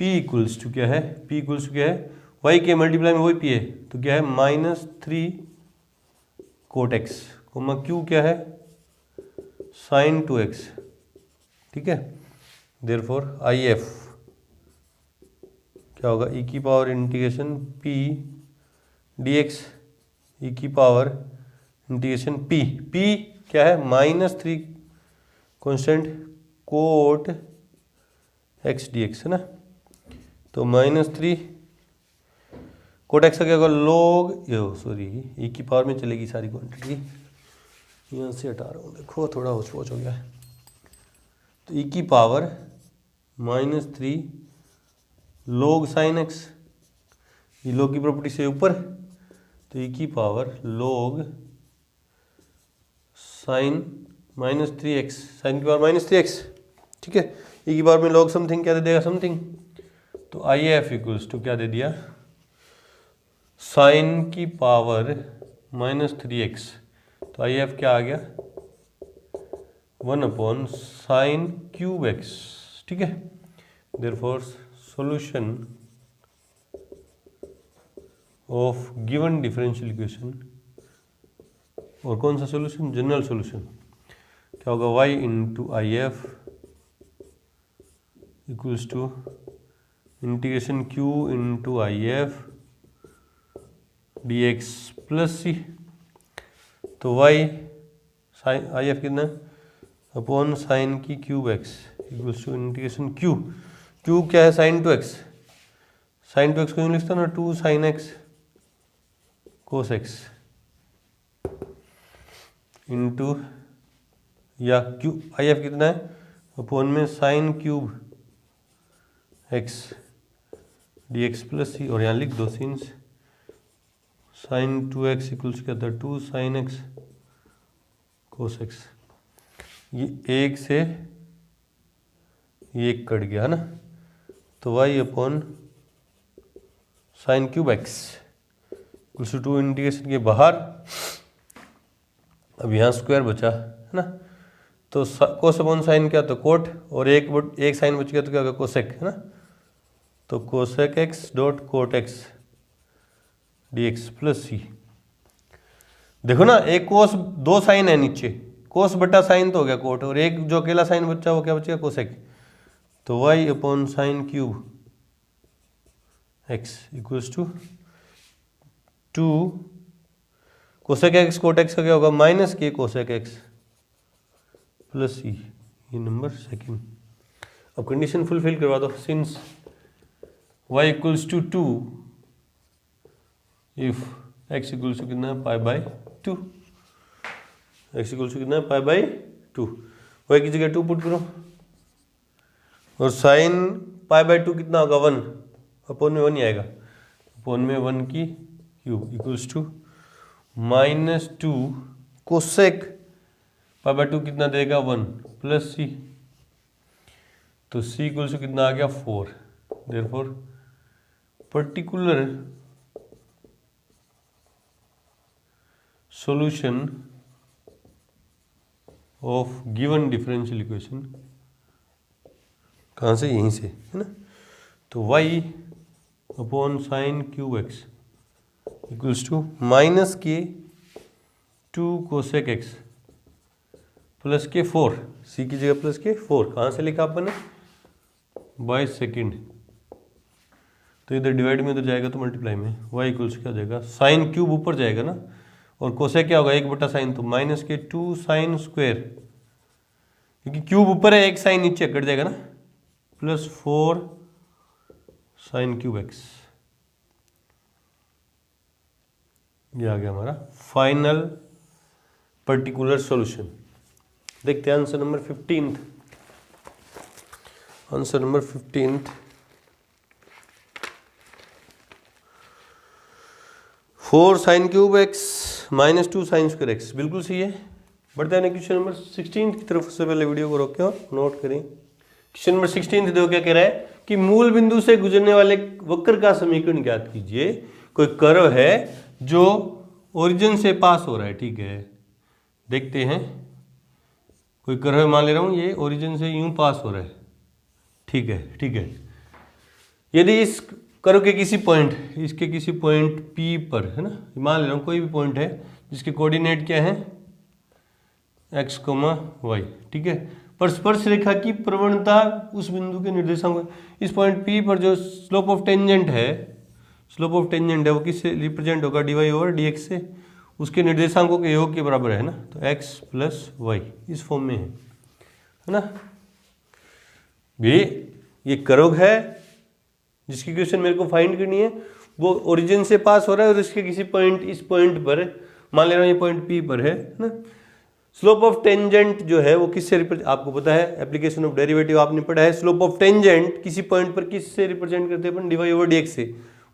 p इक्वल्स टू क्या है, p इक्वल्स टू क्या है, y के मल्टीप्लाई में वही p है, तो क्या है -3 cot x, q क्या है sin 2x, ठीक है। देयरफॉर IF क्या होगा, e की power integration p dx e की पावर इंटीग्रेशन p क्या है -3 कांस्टेंट cot x dx, है ना, तो -3 cot x का क्या होगा log, सॉरी e की पावर में चलेगी सारी क्वांटिटी, यहाँ से हटा रहा हूँ, देखो थोड़ा होच पोच हो गया है, तो e की पावर -3 log sin x, ये log की प्रॉपर्टी से ऊपर, तो e की power log sin -3x sine की पावर -3x, ठीक है। ई की पावर में लॉग समथिंग क्या दे देगा, समथिंग। तो आई एफ इक्वल्स टू क्या दे दिया, साइन की पावर -3x। तो आई एफ क्या आ गया, 1/sin क्यूब x, ठीक है। Therefore solution of given differential equation, और कौन सा सॉल्यूशन, जनरल सॉल्यूशन, क्या होगा, y into I F equals to integration q into I F d x plus c. तो y साइन आई एफ कितना, upon sine की cube x equals to integration q क्या है, sine two x, sine two x को यूँ लिखता ना, 2 sin x cos x into या क्यू आई एफ कितना है, अपॉन में sine cube x d x plus c, और यहाँ लिख दो सिंस साइन 2x इक्वल्स क्या था, 2 sin x cos x। ये एक से ये एक कट गया है ना, तो y upon sine cube x equals to 2 integration के बाहर, अब यहाँ स्क्वायर बचा है ना, तो कोस अपॉन साइन क्या, तो कोट, और एक साइन बच गया तो क्या होगा, कोसेक, है ना। तो cosec x dot cot x d x plus c. देखो ना, एक कोस, 2 साइन है नीचे, कोस बटा साइन तो हो गया कोट, और एक जो अकेला साइन बचा वो क्या बचेगा, कोसेक। तो y upon sine cube x equals to 2 cosec x cot x का क्या होगा, माइनस के कोसेक एक्स प्लस सी। ये नंबर सेकंड। अब कंडीशन फुलफिल करवा दो, since y equals to 2 if x equals to कितना, π/2, x इक्वल्स टू कितना, π/2, y की जगह 2 पुट करो, और साइन π/2 कितना होगा, 1, अपॉन में 1 ही आएगा, अपॉन में 1 की क्यूब इक्वल्स टू -2 कोसेक π/2 कितना देगा, 1 प्लस सी। तो c इक्वल्स टू कितना आ गया, 4। Therefore particular solution of given differential equation, कहाँ से, यहीं से, है ना। तो y upon sine cube x equals to minus के 2 कोसेक एक्स प्लस के 4, सी की जगह प्लस के 4, कहाँ से लिखा आपने, बाय सेकेंड। तो इधर डिवाइड में इधर जाएगा तो मल्टीप्लाई में, y इक्वल्स क्या जाएगा, साइन क्यूब ऊपर जाएगा ना, और कोसेक क्या होगा, 1/साइन, तो माइनस के 2 साइन स्क्वायर, क्योंकि क्यूब ऊपर है, एक साइन नीचे कट जाएगा ना, प्लस 4 साइन क्यूब एक्स। ये आ गया हमारा फाइनल पर्टिकुलर सॉल्यूशन। देखते हैं answer number 15। Answer number 15, 4 sign cube x minus 2 sine square x, बिल्कुल सही है। बढ़ते हैं क्वेश्चन नंबर 16 की तरफ। से पहले वीडियो को रोकें और नोट करें। क्वेश्चन नंबर 16 देखो क्या कह रहा है कि मूल बिंदु से गुजरने वाले वक्र का समीकरण ज्ञात कीजिए। कोई कर्व है जो ओरिजिन से पास हो रहा है, ठीक है। देखते हैं, कोई कर्व मान ले रहा हूं, ये ओरिजिन से यूं पास हो रहा है, ठीक है, ठीक है। यदि इस कर्व के किसी पॉइंट, इसके किसी पॉइंट P पर, है ना, मान ले रहा हूँ कोई भी पॉइंट है जिसके कोऑर्डिनेट क्या है, x, y, ठीक है, पर स्पर्श रेखा की प्रवणता उस बिंदु के निर्देशांक, इस पॉइंट P पर जो स्लोप ऑफ टेंजेंट है, वो किससे रिप्रेजेंट होगा, dy ओवर dx से, उसके निर्देशांकों के योग के बराबर है ना, तो x प्लस y इस फॉर्म में है ना। भी ये कर्व है जिसकी इक्वेशन मेरे को फाइंड करनी है, वो ओरिजिन से पास हो रहा है और इसके किसी पॉइंट, इस पॉइंट पर मान ले रहा हूँ ये पॉइंट P पर है ना। स्लोप ऑफ टेंजेंट जो है वो किससे रिप्रेजेंट, आपको पता है एप्लीकेशन ऑफ डेरिवेटिव आपने पढ़ा है। स्लोप ऑफ टेंजेंट किसी पॉइंट पर किससे रिप्रेजेंट करते हैं अपन, dy ओवर dx से।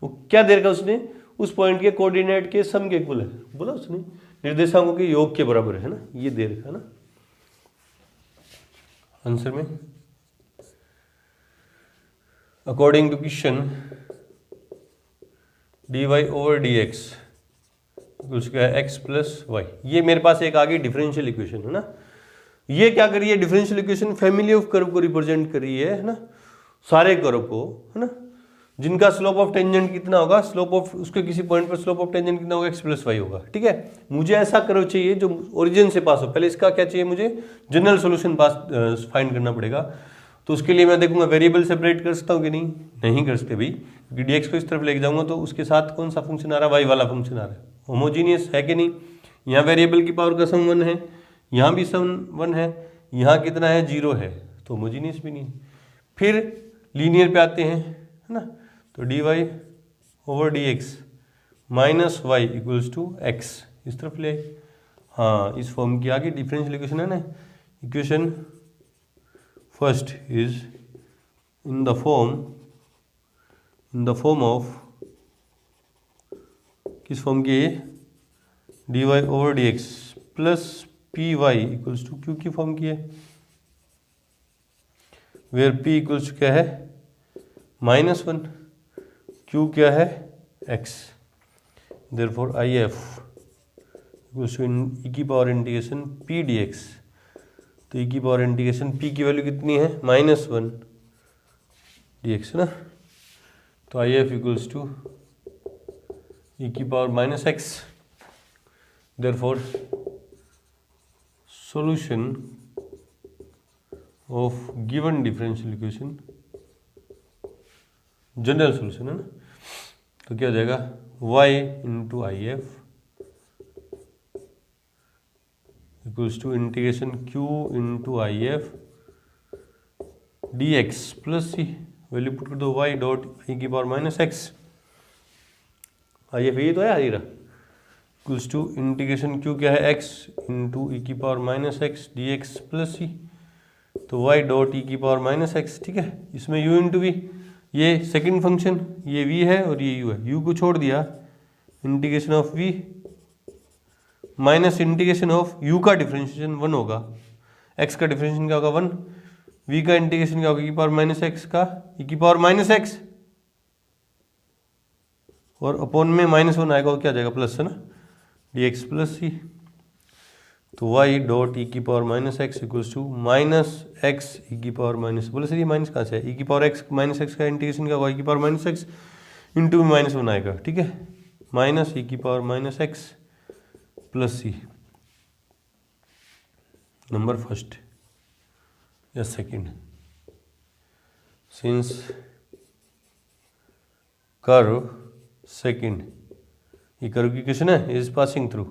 वो क्या दे रखा उसने, उस पॉइंट के कोऑर्डिनेट के सम के इक्वल है, बोला उसने, निर्देशांकों के योग के बराबर है ना, ये दे रखा है ना। आंसर में according to question dy over dx उसका है x प्लस वाई। ये मेरे पास एक आगे डिफरेंशियल इक्वेशन है ना। ये क्या कर रही है, differential equation family of curve को रिप्रेजेंट कर रही है ना, सारे कर्व को, है ना, जिनका स्लोप ऑफ टेंजेंट कितना होगा, स्लोप ऑफ उसके किसी पॉइंट पर स्लोप ऑफ टेंजेंट कितना होगा, x प्लस वाई होगा। ठीक है, मुझे ऐसा कर्व चाहिए जो ओरिजिन से पास हो। पहले इसका क्या चाहिए, मुझे जनरल सोल्यूशन पास फाइंड करना पड़ेगा। तो उसके लिए मैं देखूंगा वेरिएबल सेपरेट कर सकता हूँ कि नहीं कर सकते भाई, क्योंकि dx को इस तरफ लेके जाऊंगा तो उसके साथ कौन सा फंक्शन आ रहा है, वाई वाला फंक्शन आ रहा है। होमोजीनियस है कि नहीं, यहाँ वेरिएबल की पावर का सम 1 है, यहाँ भी सम 1 है, यहाँ कितना है 0 है, तो होमोजीनियस भी नहीं। फिर लीनियर पे आते हैं, है ना, तो dy over dx minus y equals to x इस तरफ ले। हाँ, इस फॉर्म की आगे डिफरेंशियल इक्वेशन है ना। Equation first is in the form of, किस फॉर्म की है, dy over dx plus p y equals to q की फॉर्म की है, वेयर p इक्वल्स टू क्या है -1, q क्या है x, therefore IF equals to e की पावर इंटीग्रेशन p dx। तो e की पावर इंटीग्रेशन p की वैल्यू कितनी है -1 dx है ना, तो IF इक्वल्स टू e की power -x। Therefore solution of given differential equation, general solution है ना, तो क्या हो जाएगा y into I F equals to integration q into I F d x plus c, value put कर दो y dot e की पावर -x, आई एफ ये तो है हीरा, इक्वल्स टू इंटीग्रेशन q क्या है x इंटू ई की power -x d x plus c, तो y डॉट ई की पावर -x। ठीक है, इसमें u इंटू वी, ये सेकंड फंक्शन, ये v है और ये u है, u को छोड़ दिया, integration of v minus integration of u का डिफरेंशिएशन 1 होगा, x का डिफरेंशिएशन क्या होगा 1, v का इंटीग्रेशन क्या होगा e की पावर -x का e की पावर -x, और अपॉन में -1 आएगा, क्या जाएगा प्लस है ना, dx प्लस सी, तो y डॉट ई की power -x equals to -x e की पावर बोले सर ये माइनस कहाँ से है, ई की पावर x -x का इंटीग्रेशन क्या होगा, ई की पावर -x इंटू -1 आएगा। ठीक है, माइनस ई की पावर -x प्लस सी, नंबर फर्स्ट या सेकंड, सिंस कर्व सेकंड, ये कर्व की क्वेश्चन है, इज पासिंग थ्रू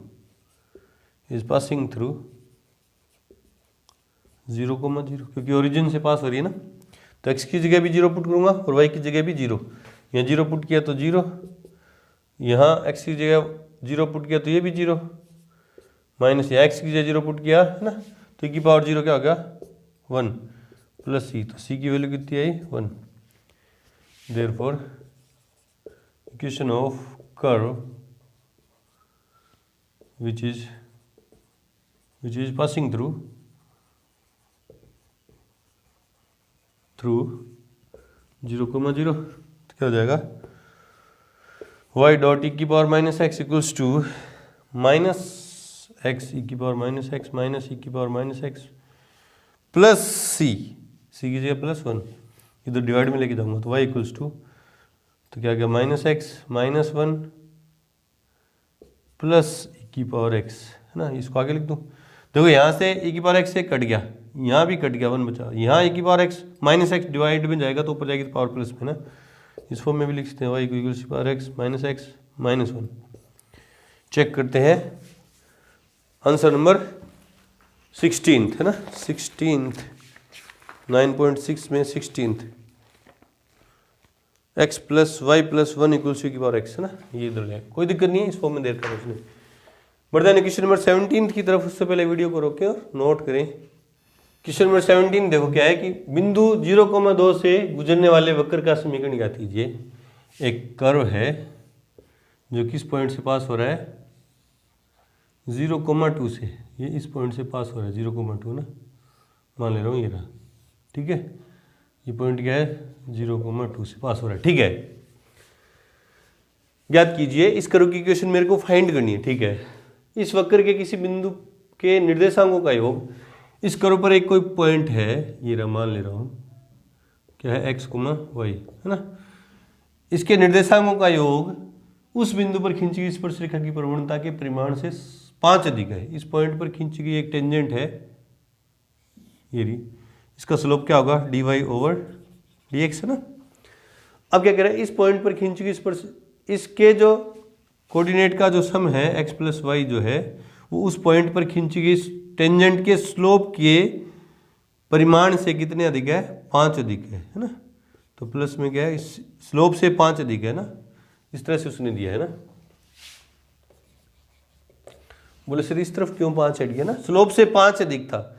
0,0, क्योंकि ओरिजिन से पास हो रही है ना, तो x की जगह भी 0 पुट करूंगा और y की जगह भी 0, यहाँ 0 पुट किया तो 0, यहाँ x की जगह 0 पुट किया तो ये भी 0, माइनस यहाँ x की जगह 0 पुट किया है ना, तो e की पावर 0 क्या हो गया 1 प्लस c, तो c की वैल्यू कितनी आई 1। Therefore equation of curve which is passing through 0,0, तो क्या हो जाएगा y डॉट ई की power -x equals to -x e की पावर -x माइनस ई की पावर -x प्लस c की जगह +1, इधर डिवाइड में लेके जाऊंगा तो y इक्वल्स टू, तो क्या गया -x -1 प्लस ई की पावर x है ना, इसको आगे लिख दूँ। देखो यहाँ से e की पावर x से कट गया, यहाँ भी कट गया 1 बचा, यहाँ e की पावर x -x डिवाइड में जाएगा तो ऊपर जाएगी तो पावर प्लस में ना, इस फॉर्म में भी लिख सकते हैं y equals power x -1। Check करते हैं आंसर नंबर 16 है ना, 16 9.6 में 16 x plus y plus 1 equals की पावर x है ना, ये इधर ले, कोई दिक्कत नहीं है, इस फॉर्म में देर कर उसने। बढ़ते हैं क्वेश्चन नंबर 17 की तरफ, उससे पहले वीडियो को रोकें और नोट करें। क्वेश्चन नंबर 17 देखो क्या है कि बिंदु 0,2 से गुजरने वाले वक्र का समीकरण ज्ञात कीजिए। एक कर्व है जो किस पॉइंट से पास हो रहा है 0,2 से, ये इस पॉइंट से पास हो रहा है 0,2 ना, मान ले रहा हूँ ये रहा, ठीक है, ये पॉइंट क्या है 0,2 से पास हो रहा है। ठीक है, ज्ञात कीजिए इस कर्व की इक्वेशन मेरे को फाइंड करनी है। ठीक है, इस वक्र के किसी बिंदु के निर्देशांकों का योग, इस कर्व पर एक कोई पॉइंट है, ये मान ले रहा हूं क्या है x, y है ना, इसके निर्देशांकों का योग उस बिंदु पर खींची गई स्पर्शरेखा की प्रवणता के परिमाण से 5 अधिक है। इस पॉइंट पर खींची गई एक टेंजेंट है ये रही, इसका स्लोप क्या होगा dy/dx है ना। अब क्या कह रहा है, इस पॉइंट पर खींची गई स्पर्श, इसके जो कोऑर्डिनेट का जो सम है x + y जो है वो उस पॉइंट पर खींची गई टेंजेंट के स्लोप के परिमाण से कितने अधिक है, 5 अधिक है ना। तो प्लस में क्या है, इस स्लोप से 5 अधिक है ना, इस तरह से उसने दिया है ना। बोले सर इस तरफ क्यों 5 ऐड किया ना, स्लोप से 5 अधिक था,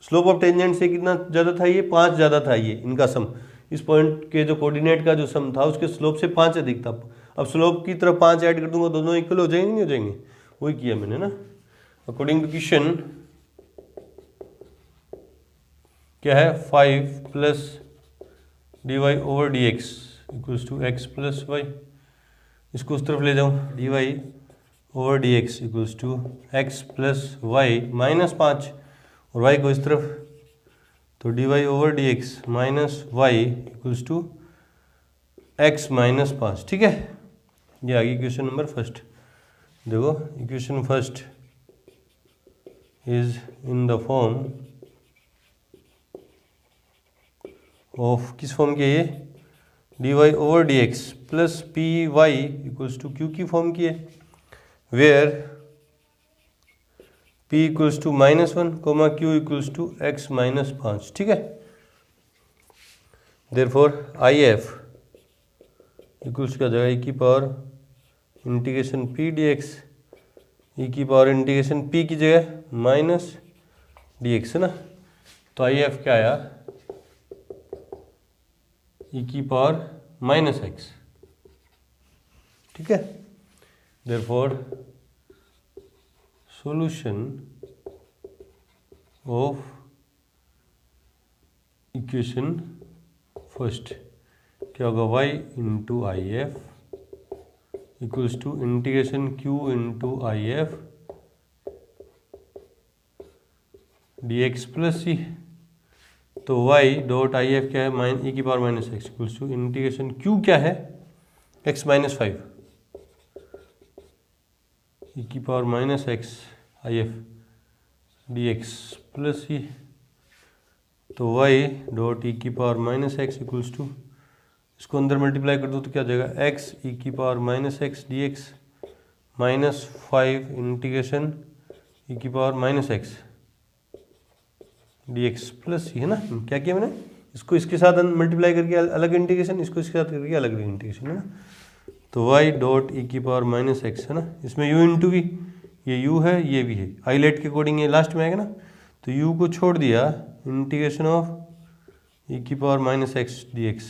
स्लोप ऑफ टेंजेंट से कितना ज़्यादा था, ये 5 ज़्यादा था, ये इनका सम, इस पॉइंट के जो कोऑर्डिनेट का जो सम था उसके स्लोप से 5 अधिक था। अब स्लोप की तरफ 5 ऐड कर दूंगा, दोनों इक्वल हो जाएंगे, नहीं हो जाएंगे, वही किया मैंने ना। अकॉर्डिंग टू क्वेश्चन क्या है 5 + dy/dx = x + y, इसको उस तरफ ले जाऊँ, dy/dx = x + y - 5 और y को इस तरफ, तो dy/dx - y = x - 5। ठीक है, ये आ गई इक्वेशन नंबर फर्स्ट। देखो equation first is in the form of, किस फॉर्म की है ये, dy/dx + py = q की फॉर्म की है, वेयर p = -1, q = x - 5। ठीक है, देयरफॉर if इक्वल्स क्या जाएगा, e की power integration p dx, e की पावर इंटीग्रेशन p की जगह -dx है ना। तो if क्या आया, e की पावर -x। ठीक है, therefore solution of equation first क्या होगा, y × if = integration q × if dx + c। तो y.if क्या है, e की पावर -x = इंटीग्रेशन q क्या है, x - 5 e की power -x if dx + c। तो y.e की पावर -x = इसको अंदर मल्टीप्लाई कर दो तो क्या हो जाएगा, x e की power -x dx -5 integration e की पावर -x dx + c है ना। क्या किया मैंने, इसको इसके साथ मल्टीप्लाई करके अलग इंटीग्रेशन, इसको इसके साथ करके अलग इंटीग्रेशन है ना। तो y.e की पावर -x है ना, इसमें u × v, ये u है ये भी है, आइलेट के अकॉर्डिंग ये लास्ट में आएगा ना। तो u को छोड़ दिया, इंटीग्रेशन ऑफ e की power -x dx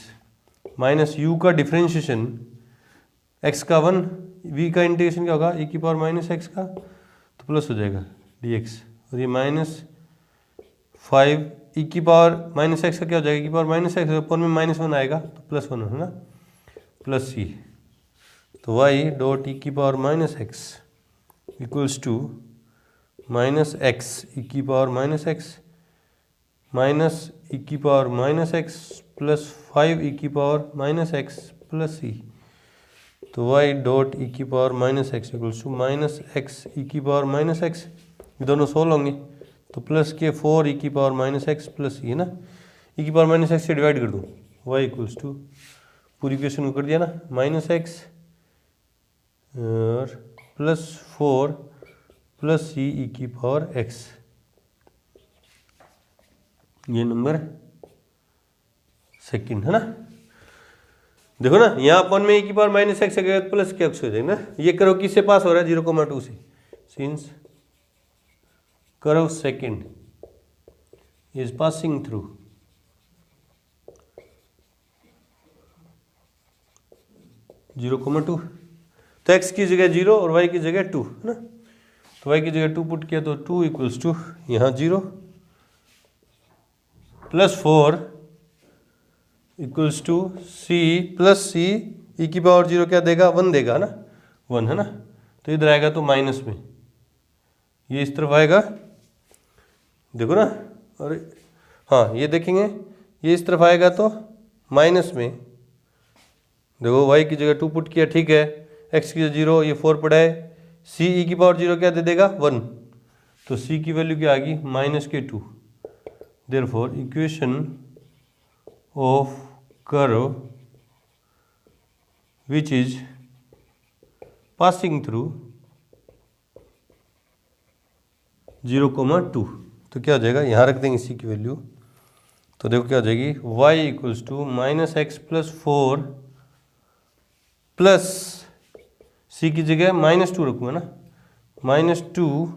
minus u का डिफ्रेंशिएशन x का 1, v का इंटीग्रेशन क्या होगा, e की पावर -x का, तो प्लस हो जाएगा dx, और ये -5 e की पावर -x का क्या हो जाएगा, e की पावर -x ऊपर में -1 आएगा तो +1 है ना, प्लस c। तो y.e की power -x equals to -x e की पावर -x माइनस e की पावर -x प्लस 5 e की पावर -x प्लस c। तो y.e की power -x equals to -x e की पावर -x, दोनों सोल्व होंगे तो प्लस के 4 e की पावर -x प्लस c है ना, e की पावर -x से डिवाइड कर दूँ, y इक्वल्स टू पूरी इक्वेशन को कर दिया ना, -x और प्लस 4 प्लस c e की पावर x। ये नंबर सेकंड है ना। देखो ना यहाँ अपन में e की पावर -x अगर प्लस के x हो जाएगा ना, ये कर्व किससे पास हो रहा है 0,2 से, since curve second is passing through zero comma 2, तो x की जगह 0 और y की जगह 2 है ना। तो y की जगह 2 पुट किया तो 2 इक्वल्स टू यहाँ 0 plus 4 equals to c plus c e की पावर 0 क्या देगा, 1 देगा ना, 1 है ना। तो इधर आएगा तो माइनस में, ये इस तरफ आएगा, देखो ना, और हाँ ये देखेंगे, ये इस तरफ आएगा तो माइनस में, देखो y की जगह 2 पुट किया, ठीक है, x की जगह 0, ये 4 पड़ा है, c e की पावर 0 क्या दे देगा, 1, तो c की वैल्यू क्या आ गई, -2। Therefore equation of curve which is passing through 0,2, तो क्या हो जाएगा, यहाँ रख देंगे c की वैल्यू, तो देखो क्या हो जाएगी, y equals to -x plus 4 plus c की जगह -2 रखूँगा ना, -2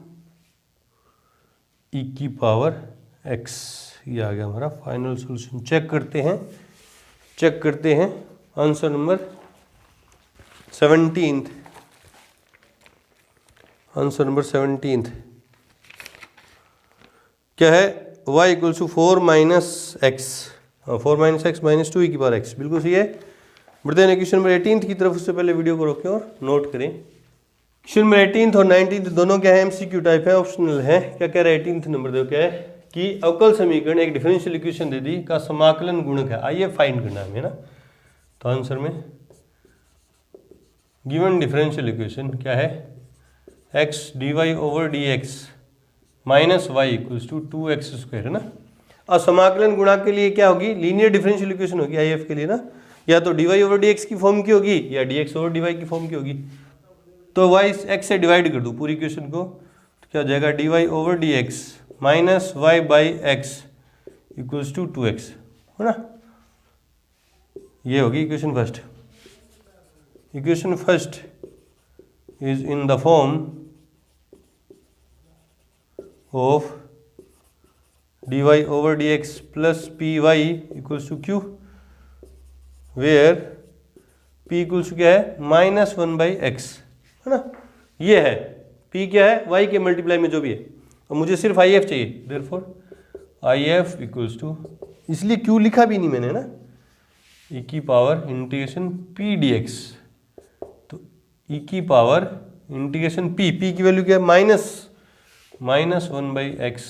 e की पावर x, ये आ गया हमारा फाइनल सॉल्यूशन। चेक करते हैं answer number 17th, answer number 17th क्या है, y equals to 4 - x, 4 - x -2 e की पावर x, बिल्कुल सही है। बढ़ते हैं क्वेश्चन नंबर 18th की तरफ, उससे पहले वीडियो को रोकें और नोट करें। क्वेश्चन नंबर 18th और 19th दोनों क्या है, एमसीक्यू टाइप है, ऑप्शनल है। क्या कह रहा है 18th नंबर, देखो क्या है कि अवकल समीकरण एक डिफरेंशियल इक्वेशन दे दी का समाकलन गुणक है, आइए फाइंड करना है ना। तो आंसर में गिवन डिफरेंशियल इक्वेशन क्या है, x dy over dx minus y equals to 2x² है ना। और समाकलन गुणा के लिए क्या होगी, लीनियर डिफरेंशियल इक्वेशन होगी IF के लिए ना, या तो dy ओवर dx की फॉर्म की होगी या dx ओवर dy की फॉर्म की होगी। तो y x से डिवाइड कर दूँ पूरी इक्वेशन को, तो क्या हो जाएगा, dy over dx minus y by x equals to 2x है ना। ये होगी equation first. Equation first is in the form of dy over dx plus py equals to q, where p equals to क्या है, -1/x है ना। ये है p क्या है, y के मल्टीप्लाई में जो भी है, और मुझे सिर्फ if चाहिए, देयरफॉर if इक्वल्स टू, इसलिए q लिखा भी नहीं मैंने ना, e की पावर इंटीग्रेशन p dx, तो e की पावर इंटीग्रेशन p की वैल्यू क्या है, -1/x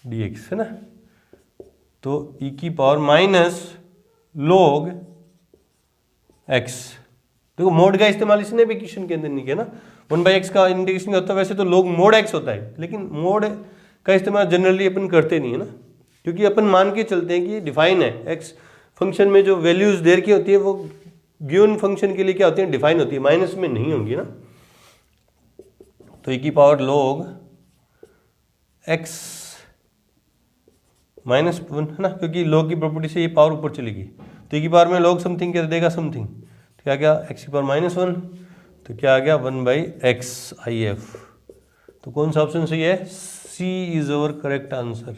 dx है ना। तो e की पावर माइनस log x, देखो मोड का इस्तेमाल इसने भी इक्वेशन के अंदर नहीं किया ना, 1/x का इंटीग्रेशन होता है, वैसे तो log mod x होता है, लेकिन मोड का इस्तेमाल जनरली अपन करते नहीं है ना, क्योंकि अपन मान के चलते हैं कि डिफाइन है, x फंक्शन में जो वैल्यूज देर की होती है वो गिवन फंक्शन के लिए क्या होती है, डिफाइन होती है, माइनस में नहीं होंगी ना। तो e की पावर log x -1 है ना, क्योंकि log की प्रॉपर्टी से ये पावर ऊपर चलेगी, तो e की पावर में log समथिंग क्या देगा, समथिंग, तो क्या गया, x की पावर -1, तो क्या आ गया 1/x if। तो कौन सा ऑप्शन सही है, C is our correct answer.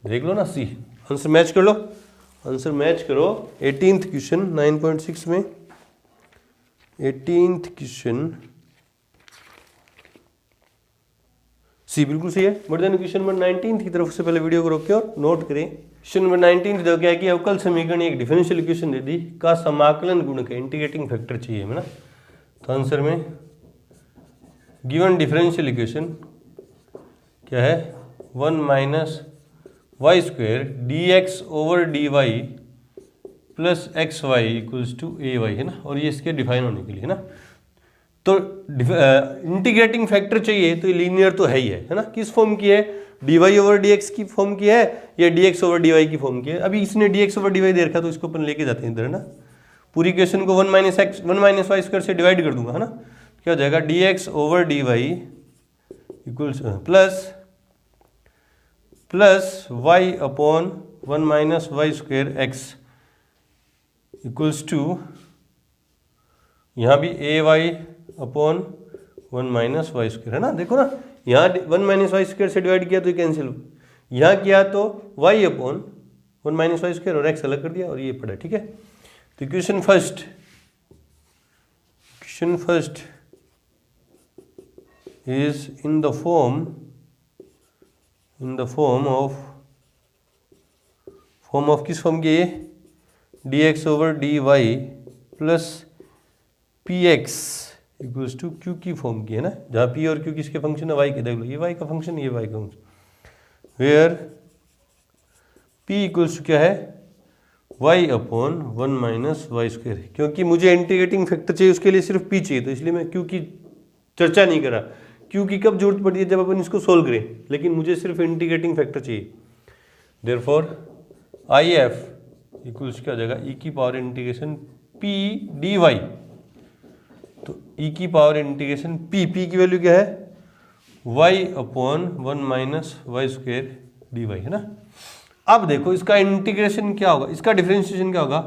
देख लो ना, C आंसर मैच कर लो, आंसर मैच करो। 18th क्वेश्चन 9.6 में 18th क्वेश्चन सी बिल्कुल सही है। बढ़ते हैं क्वेश्चन नंबर 19 की तरफ, से पहले वीडियो को रोके और नोट करें। क्वेश्चन नंबर 19 देखो क्या है कि अवकल समीकरण एक डिफरेंशियल इक्वेशन दे दी का समाकलन गुणक है, इंटीग्रेटिंग फैक्टर चाहिए है ना। तो आंसर में गिवन डिफरेंशियल इक्वेशन क्या है, 1 - y² dx over dy plus xy equals to ay है ना, और ये इसके डिफाइन होने के लिए है ना। तो इंटीग्रेटिंग फैक्टर चाहिए, तो ये लीनियर तो है ही है ना। किस फॉर्म की है, dy ओवर dx की फॉर्म की है या dx ओवर dy की फॉर्म की है। अभी इसने dx ओवर dy दे रखा, तो इसको अपन लेके जाते हैं इधर है ना। पूरी क्वेश्चन को 1 - y² से डिवाइड कर दूंगा है ना। क्या हो जाएगा, dx over dy equals plus y upon 1 - y² x equals to, यहाँ भी ay अपॉन 1 - y² है ना। देखो ना, यहाँ 1 - y² से डिवाइड किया तो ये कैंसिल हो, यहाँ किया तो y अपॉन 1 - y² और x अलग कर दिया और ये पड़ा, ठीक है। तो equation first is in the form of form of किस फॉर्म की है ये, dx over dy plus px equals to q की फॉर्म की है ना, जहाँ p और q किसके फंक्शन है, y के। देख लो ये y का फंक्शन, ये y का function, where p equals to क्या है, y upon 1 minus y square. क्योंकि मुझे इंटीग्रेटिंग फैक्टर चाहिए, उसके लिए सिर्फ p चाहिए, तो इसलिए मैं q की चर्चा नहीं करा। q की कब जरूरत पड़ती है, जब अपन इसको सोल्व करें, लेकिन मुझे सिर्फ इंटीग्रेटिंग फैक्टर चाहिए। देयरफॉर आई एफ इक्वल्स क्या हो जाएगा, ई की पावर इंटीग्रेशन p dy। तो ई की पावर इंटीग्रेशन p की वैल्यू क्या है, y upon 1 minus y square dy है ना। अब देखो इसका इंटीग्रेशन क्या होगा, इसका डिफरेंशिएशन क्या होगा,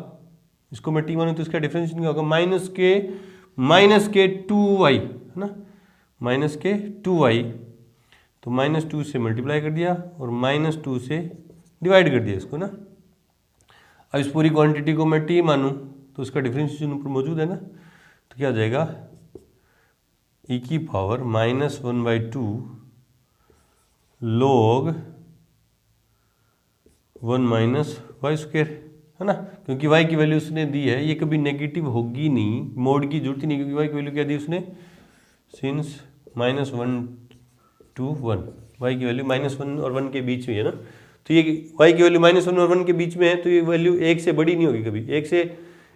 इसको मैं t मानूं तो इसका डिफरेंशिएशन क्या होगा, माइनस के 2y है ना, माइनस के 2y। तो -2 से मल्टीप्लाई कर दिया और -2 से डिवाइड कर दिया इसको ना। अब इस पूरी क्वांटिटी को मैं t मानूं तो उसका डिफरेंशिएशन ऊपर मौजूद है ना, तो क्या हो जाएगा, e की power -1/2 log 1 minus y square है ना। क्योंकि y की वैल्यू उसने दी है, ये कभी नेगेटिव होगी नहीं, मोड की जरूरत ही नहीं, क्योंकि y की वैल्यू क्या दी उसने, सिंस -1 to 1, y की वैल्यू -1 और 1 के बीच में है ना। तो ये y की वैल्यू -1 और 1 के बीच में है, तो ये वैल्यू 1 से बड़ी नहीं होगी कभी,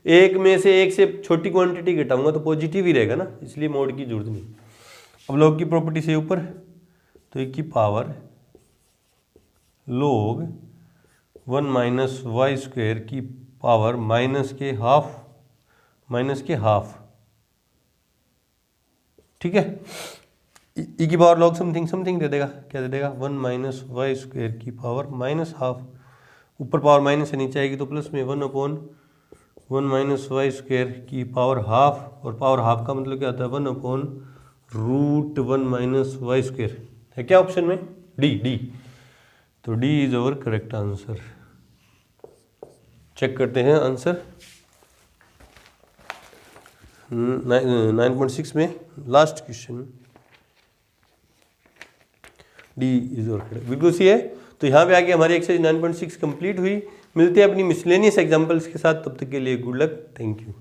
1 में से 1 से छोटी क्वांटिटी घटाऊंगा तो पॉजिटिव ही रहेगा ना, इसलिए मोड की जरूरत नहीं। अब लॉग की प्रॉपर्टी से ऊपर, तो एक की power log 1 minus y square की पावर माइनस के हाफ, ठीक है। ई की पावर log समथिंग दे देगा, क्या दे देगा, 1 माइनस वाई स्क्वायर की पावर माइनस हाफ, ऊपर पावर माइनस से नीचे आएगी तो प्लस में 1 अपॉन 1 माइनस वाई स्क्वायर की पावर हाफ, और पावर हाफ का मतलब क्या होता है, 1 अपॉन √1 माइनस वाई स्क्वायर है क्या ऑप्शन में, डी। तो D is our correct answer. Check करते हैं आंसर 9.6 में last question, D is our correct, बिल्कुल सही है। तो यहाँ पे आके हमारी एक्सरसाइज 9.6 कंप्लीट हुई। मिलते हैं अपनी मिसलेनियस एग्जांपल्स के साथ, तब तक के लिए गुड लक, थैंक यू।